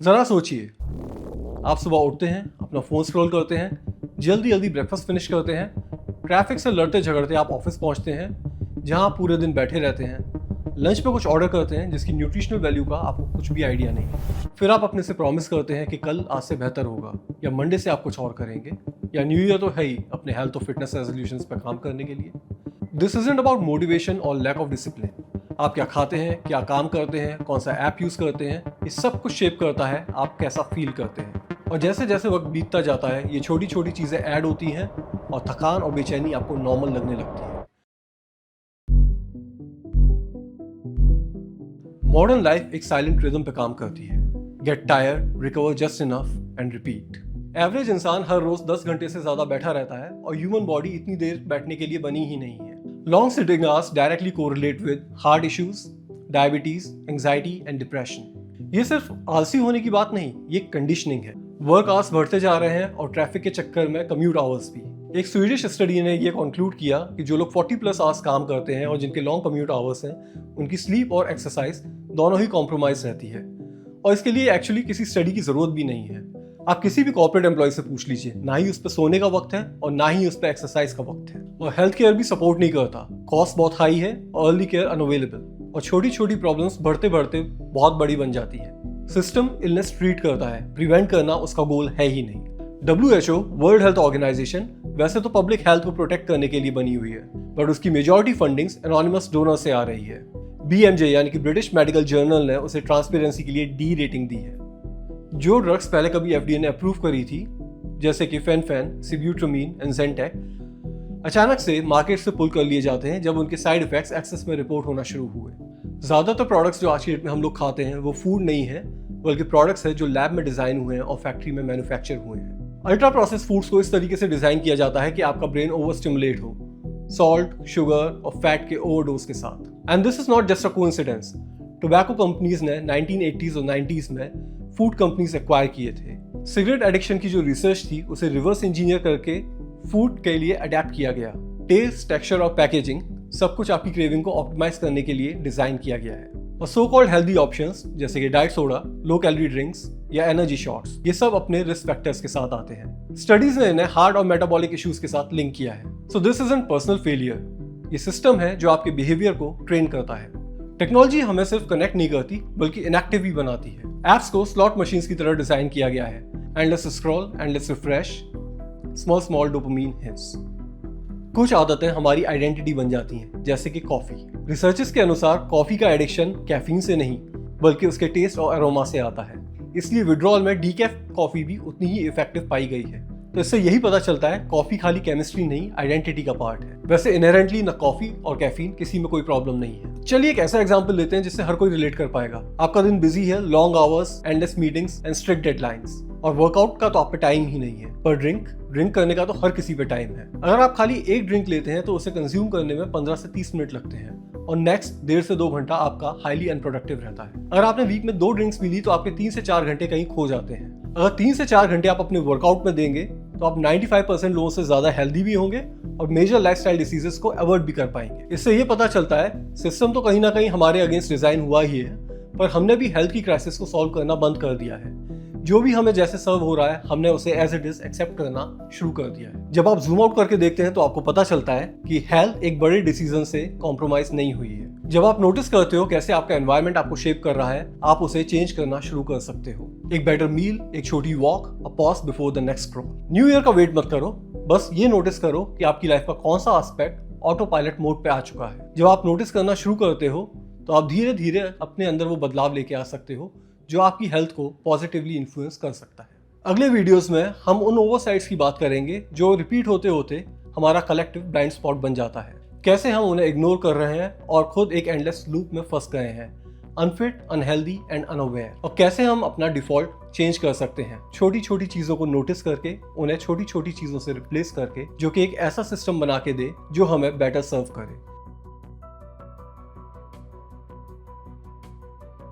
ज़रा सोचिए, आप सुबह उठते हैं, अपना फ़ोन स्क्रॉल करते हैं, जल्दी जल्दी ब्रेकफास्ट फिनिश करते हैं, ट्रैफिक से लड़ते झगड़ते आप ऑफिस पहुंचते हैं, जहां आप पूरे दिन बैठे रहते हैं, लंच पे कुछ ऑर्डर करते हैं जिसकी न्यूट्रिशनल वैल्यू का आपको कुछ भी आइडिया नहीं। फिर आप अपने से प्रॉमिस करते हैं कि कल आज से बेहतर होगा, या मंडे से आप कुछ और करेंगे, या न्यू ईयर तो है ही अपने हेल्थ और फिटनेस रेजोल्यूशंस पर काम करने के लिए। दिस इजंट अबाउट मोटिवेशन और लैक ऑफ डिसिप्लिन। आप क्या खाते हैं, क्या काम करते हैं, कौन सा ऐप यूज करते हैं, ये सब कुछ शेप करता है आप कैसा फील करते हैं। और जैसे जैसे वक्त बीतता जाता है, ये छोटी छोटी चीजें ऐड होती हैं और थकान और बेचैनी आपको नॉर्मल लगने लगती है। मॉडर्न लाइफ एक साइलेंट रिदम पे काम करती है। Get tired, recover just enough and repeat. Average इंसान हर रोज 10 घंटे से ज्यादा बैठा रहता है और ह्यूमन बॉडी इतनी देर बैठने के लिए बनी ही नहीं है। Long sitting hours directly correlate with heart issues, diabetes, anxiety and depression. ये सिर्फ आलसी होने की बात नहीं, ये कंडीशनिंग है। वर्क आवर्स बढ़ते जा रहे हैं और ट्रैफिक के चक्कर में कम्यूट आवर्स भी। एक स्वीडिश स्टडी ने ये कंक्लूड किया कि जो लोग 40+ आवर्स काम करते हैं और जिनके लॉन्ग कम्यूट आवर्स हैं, उनकी स्लीप और एक्सरसाइज दोनों ही कॉम्प्रोमाइज रहती है। और इसके लिए एक्चुअली किसी स्टडी की जरूरत भी नहीं है। आप किसी भी कॉर्पोरेट एम्प्लॉय से पूछ लीजिए, ना ही उस पर सोने का वक्त है और ना ही उस पर एक्सरसाइज का वक्त है। और हेल्थ केयर भी सपोर्ट नहीं करता, कॉस्ट बहुत हाई है, अर्ली केयर अनअवेलेबल, और छोटी छोटी प्रॉब्लम्स बढ़ते बढ़ते बहुत बड़ी बन जाती है। सिस्टम इलनेस ट्रीट करता है, प्रिवेंट करना उसका गोल है ही नहीं। WHO, वर्ल्ड हेल्थ ऑर्गेनाइजेशन, वैसे तो पब्लिक हेल्थ को प्रोटेक्ट करने के लिए बनी हुई है, बट उसकी मेजॉरिटी फंडिंग्स एनोनिमस डोनर से आ रही है। BMJ यानी कि ब्रिटिश मेडिकल जर्नल ने उसे ट्रांसपेरेंसी के लिए D रेटिंग दी है। जो ड्रग्स पहले कभी FDA ने अप्रूव करी थी, जैसे कि फेनफेन, सिब्यूट्रामीन एंड ज़ेंटेक, अचानक से मार्केट से पुल कर लिए जाते हैं जब उनके साइड इफेक्ट्स एक्सेस में रिपोर्ट होना शुरू हुए। ज़्यादातर प्रोडक्ट्स जो आज की डेट में हम लोग खाते हैं वो फूड नहीं है, बल्कि प्रोडक्ट्स है जो लैब में डिज़ाइन हुए हैं और फैक्ट्री में मैन्युफैक्चर हुए हैं। अल्ट्रा प्रोसेस फूड्स को इस तरीके से डिज़ाइन किया जाता है कि आपका ब्रेन ओवर स्टिमुलेट हो, सॉल्ट, शुगर और फैट के ओवरडोज के साथ। And this is not just a coincidence. Tobacco companies ने 1980s और 90s में फूड कंपनीज एक्वायर किए थे। सिगरेट एडिक्शन की जो रिसर्च थी उसे रिवर्स इंजीनियर करके फूड के लिए अडेप्ट किया गया। टेस्ट, टेक्सचर और पैकेजिंग सब कुछ आपकी क्रेविंग को ऑप्टिमाइज करने के लिए डिजाइन किया गया है। और सो कॉल्ड हेल्दी ऑप्शंस जैसे कि diet soda, low calorie drinks या एनर्जी शॉट्स, ये सब अपने रिस्क फैक्टर्स के साथ आते हैं। स्टडीज ने इन्हें हार्ट और मेटाबॉलिक इश्यूज के साथ लिंक किया है। So this isn't personal failure, ये सिस्टम है जो आपके बिहेवियर को ट्रेन करता है। टेक्नोलॉजी हमें सिर्फ कनेक्ट नहीं करती बल्कि इनएक्टिव भी बनाती है। एप्स को स्लॉट मशीन्स की तरह डिजाइन किया गया है। Endless scroll, endless refresh, small dopamine hits. कुछ आदतें हमारी आइडेंटिटी बन जाती हैं, जैसे कि कॉफी। रिसर्चर्स के अनुसार कॉफी का एडिक्शन कैफीन से नहीं बल्कि उसके टेस्ट और अरोमा से आता है। इसलिए विड्रॉल में डीकैफ कॉफी भी उतनी ही इफेक्टिव पाई गई है। तो इससे यही पता चलता है कॉफी खाली केमिस्ट्री नहीं, आइडेंटिटी का पार्ट है। वैसे इनहेरेंटली न कॉफी और कैफीन किसी में कोई प्रॉब्लम नहीं है। चलिए एक ऐसा एग्जांपल लेते हैं जिससे हर कोई रिलेट कर पाएगा। आपका दिन बिजी है, long hours, endless meetings and strict deadlines, और वर्कआउट का तो आप पे टाइम ही नहीं है। पर ड्रिंक करने का तो हर किसी पे टाइम है। अगर आप खाली एक ड्रिंक लेते हैं तो उसे कंज्यूम करने में 15 से 30 मिनट लगते हैं, और नेक्स्ट 1.5 से 2 घंटा आपका हाईली अनप्रोडक्टिव रहता है। अगर आपने वीक में 2 ड्रिंक्स पी ली तो आपके 3 से 4 घंटे कहीं खो जाते हैं। अगर 3 से 4 घंटे आप अपने वर्कआउट में देंगे तो आप 95% लोगों से ज्यादा हेल्दी भी होंगे और मेजर लाइफस्टाइल डिसीजेस को अवॉइड भी कर पाएंगे। इससे ये पता चलता है सिस्टम तो कहीं ना कहीं हमारे अगेंस्ट डिजाइन हुआ ही है, पर हमने भी हेल्थ की क्राइसिस को सॉल्व करना बंद कर दिया है। जो भी हमें जैसे सर्व हो रहा है हमने उसे एज इट इज एक्सेप्ट करना शुरू कर दिया है। जब आप जूम आउट करके देखते हैं तो आपको पता चलता है कि हेल्थ एक बड़े डिसीजन से कॉम्प्रोमाइज नहीं हुई है। जब आप नोटिस करते हो कैसे आपका एनवायरनमेंट आपको शेप कर रहा है, आप उसे चेंज करना शुरू कर सकते हो। एक बेटर मील, एक छोटी walk, a pause before the next scroll. New year का वेट मत करो, बस ये नोटिस करो कि आपकी लाइफ का कौन सा एस्पेक्ट ऑटो पायलट मोड पे आ चुका है। जब आप नोटिस करना शुरू करते हो तो आप धीरे धीरे अपने अंदर वो बदलाव लेके आ सकते हो जो आपकी हेल्थ को पॉजिटिवली इन्फ्लुएंस कर सकता है। अगले वीडियोस में हम उन ओवरसाइट्स की बात करेंगे जो रिपीट होते होते हमारा कलेक्टिव ब्लाइंड स्पॉट बन जाता है। कैसे हम उन्हें इग्नोर कर रहे हैं और खुद एक एंडलेस लूप में फंस गए हैं, अनफिट, अनहेल्दी एंड अनअवेयर। और कैसे हम अपना डिफॉल्ट चेंज कर सकते हैं, छोटी छोटी चीजों को नोटिस करके, उन्हें छोटी छोटी चीजों से रिप्लेस करके, जो कि एक ऐसा सिस्टम बना के दे जो हमें बेटर सर्व करे।